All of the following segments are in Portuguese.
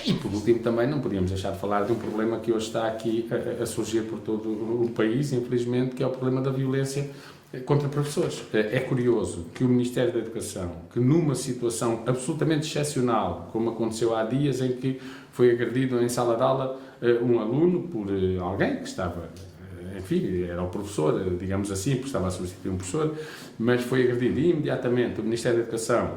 E por último também não podíamos deixar de falar de um problema que hoje está aqui a surgir por todo o país, infelizmente, que é o problema da violência contra professores. É curioso que o Ministério da Educação, que numa situação absolutamente excepcional, como aconteceu há dias em que foi agredido em sala de aula um aluno por alguém que estava, enfim, era o professor, digamos assim, porque estava a substituir um professor, mas foi agredido e imediatamente o Ministério da Educação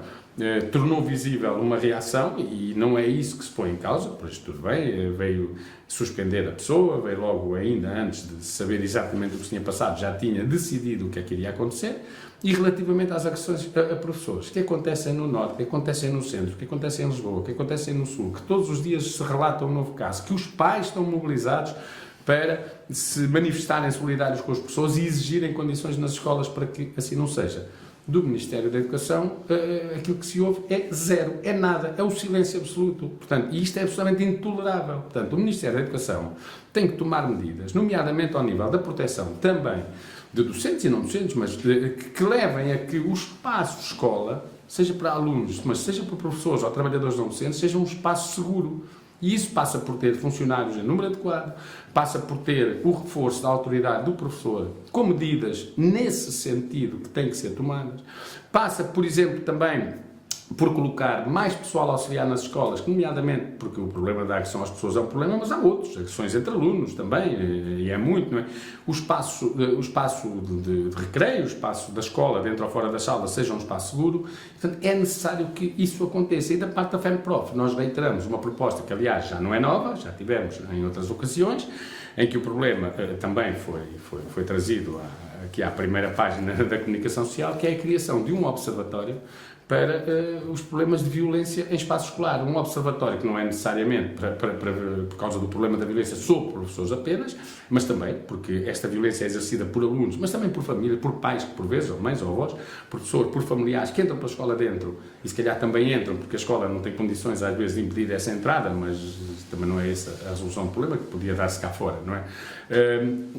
tornou visível uma reação e não é isso que se põe em causa, pois tudo bem, veio suspender a pessoa, veio logo ainda antes de saber exatamente o que se tinha passado, já tinha decidido o que é que iria acontecer. E relativamente às agressões a professores, que acontecem no Norte, que acontecem no Centro, que acontecem em Lisboa, que acontecem no Sul, que todos os dias se relata um novo caso, que os pais estão mobilizados para se manifestarem solidários com as pessoas e exigirem condições nas escolas para que assim não seja. Do Ministério da Educação, aquilo que se ouve é zero, é nada, é o silêncio absoluto. Portanto, e isto é absolutamente intolerável. Portanto, o Ministério da Educação tem que tomar medidas, nomeadamente ao nível da proteção também de docentes e não docentes, mas que levem a que o espaço escola, seja para alunos, mas seja para professores ou trabalhadores não docentes, seja um espaço seguro. E isso passa por ter funcionários em número adequado, passa por ter o reforço da autoridade do professor com medidas nesse sentido que têm que ser tomadas, passa, por exemplo, também por colocar mais pessoal auxiliar nas escolas, nomeadamente porque o problema da agressão às pessoas é um problema, mas há outros, agressões entre alunos também, e é muito, não é? O espaço de recreio, o espaço da escola, dentro ou fora da sala, seja um espaço seguro. Portanto, é necessário que isso aconteça. E da parte da FEMPROF, nós reiteramos uma proposta que, aliás, já não é nova, já tivemos em outras ocasiões, em que o problema também foi trazido aqui à primeira página da comunicação social, que é a criação de um observatório para os problemas de violência em espaço escolar. Um observatório que não é necessariamente por causa do problema da violência sobre professores apenas, mas também porque esta violência é exercida por alunos, mas também por família, por pais, que por vezes, ou mães ou avós, por professores, por familiares que entram pela escola dentro e se calhar também entram porque a escola não tem condições às vezes de impedir essa entrada, mas também não é essa a resolução do problema, que podia dar-se cá fora, não é?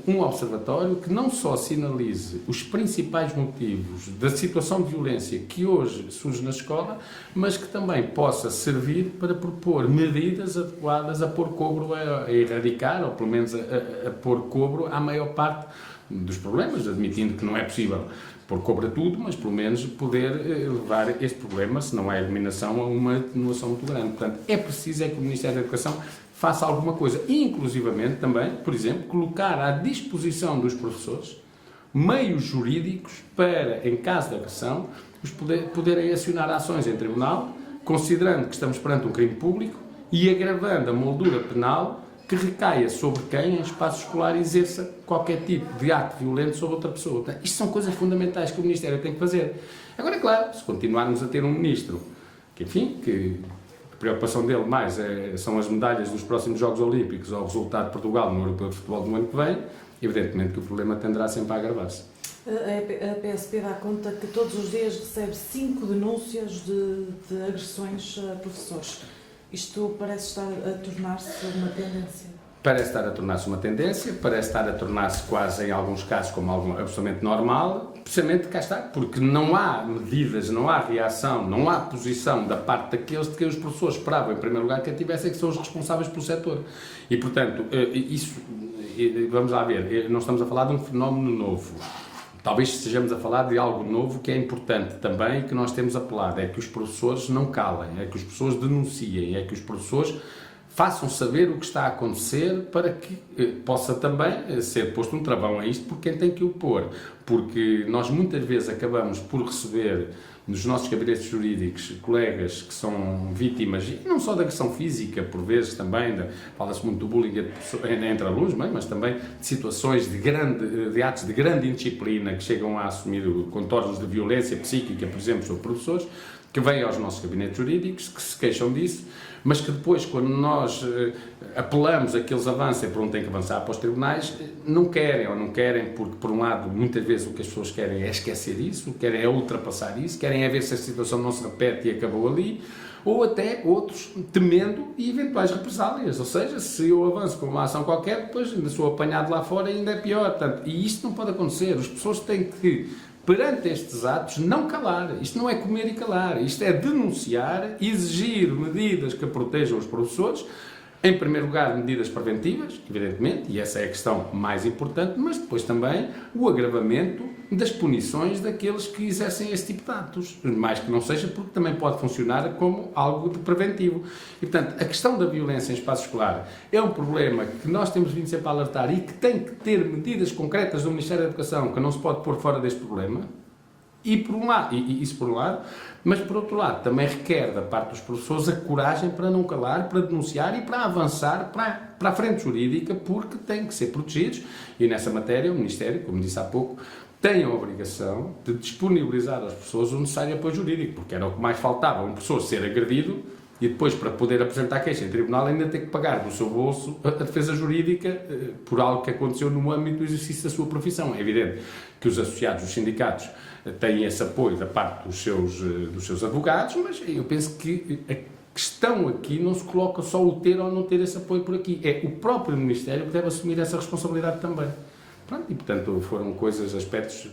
Um observatório que não só sinalize os principais motivos da situação de violência que hoje surge na escola, mas que também possa servir para propor medidas adequadas a pôr cobro a erradicar, ou pelo menos a pôr cobro à maior parte dos problemas, admitindo que não é possível pôr cobro a tudo, mas pelo menos poder levar este problema, se não é a eliminação, a uma atenuação muito grande. Portanto, é preciso que o Ministério da Educação faça alguma coisa, e inclusivamente também, por exemplo, colocar à disposição dos professores meios jurídicos para, em caso de agressão, poderem acionar ações em tribunal, considerando que estamos perante um crime público e agravando a moldura penal que recaia sobre quem, em espaço escolar, exerça qualquer tipo de ato violento sobre outra pessoa. Isto são coisas fundamentais que o Ministério tem que fazer. Agora, é claro, se continuarmos a ter um Ministro que, enfim, que a preocupação dele mais são as medalhas dos próximos Jogos Olímpicos ou o resultado de Portugal no Europeu de Futebol do ano que vem, evidentemente que o problema tenderá sempre a agravar-se. A PSP dá conta que todos os dias recebe 5 denúncias de agressões a professores. Isto parece estar a tornar-se uma tendência. Parece estar a tornar-se uma tendência, parece estar a tornar-se quase, em alguns casos, como algo absolutamente normal, precisamente cá está, porque não há medidas, não há reação, não há posição da parte daqueles de que os professores esperavam, em primeiro lugar, que tivessem que ser os responsáveis pelo setor. E, portanto, isso, vamos lá ver, não estamos a falar de um fenómeno novo. Talvez estejamos a falar de algo novo que é importante também e que nós temos apelado, é que os professores não calem, é que os professores denunciem, é que os professores façam saber o que está a acontecer para que possa também ser posto um travão a isto por quem tem que o pôr, porque nós muitas vezes acabamos por receber nos nossos gabinetes jurídicos colegas que são vítimas, e não só da agressão física, por vezes também, fala-se muito do bullying entre alunos, mas também de situações de atos de grande indisciplina que chegam a assumir contornos de violência psíquica, por exemplo, sobre professores, que vêm aos nossos gabinetes jurídicos, que se queixam disso, mas que depois, quando nós apelamos a que eles avancem por onde têm que avançar para os tribunais, não querem, porque, por um lado, muitas vezes o que as pessoas querem é esquecer isso, querem é ultrapassar isso, querem é ver se a situação não se repete e acabou ali, ou até outros temendo e eventuais represálias, ou seja, se eu avanço com uma ação qualquer, depois ainda sou apanhado lá fora e ainda é pior. Portanto, e isto não pode acontecer, as pessoas têm que perante estes atos, não calar. Isto não é comer e calar. Isto é denunciar, exigir medidas que protejam os professores. Em primeiro lugar, medidas preventivas, evidentemente, e essa é a questão mais importante, mas depois também o agravamento das punições daqueles que exercem esse tipo de atos. Mais que não seja, porque também pode funcionar como algo de preventivo. E, portanto, a questão da violência em espaço escolar é um problema que nós temos vindo sempre a alertar e que tem que ter medidas concretas do Ministério da Educação, que não se pode pôr fora deste problema. E por um lado, isso por um lado, mas por outro lado, também requer da parte dos professores a coragem para não calar, para denunciar e para avançar para a frente jurídica, porque têm que ser protegidos e nessa matéria o Ministério, como disse há pouco, tem a obrigação de disponibilizar às pessoas o necessário apoio jurídico, porque era o que mais faltava, um professor ser agredido e depois, para poder apresentar queixa em tribunal, ainda ter que pagar do seu bolso a defesa jurídica por algo que aconteceu no âmbito do exercício da sua profissão. É evidente que os associados, os sindicatos, têm esse apoio da parte dos seus advogados, mas eu penso que a questão aqui não se coloca só o ter ou não ter esse apoio por aqui. É o próprio Ministério que deve assumir essa responsabilidade também. Pronto, e, portanto, foram coisas, aspectos,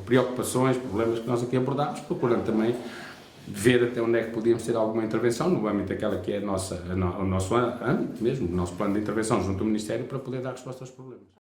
preocupações, problemas que nós aqui abordámos, procurando também ver até onde é que podíamos ter alguma intervenção no âmbito daquela que é o nosso âmbito mesmo, o nosso plano de intervenção junto ao Ministério para poder dar resposta aos problemas.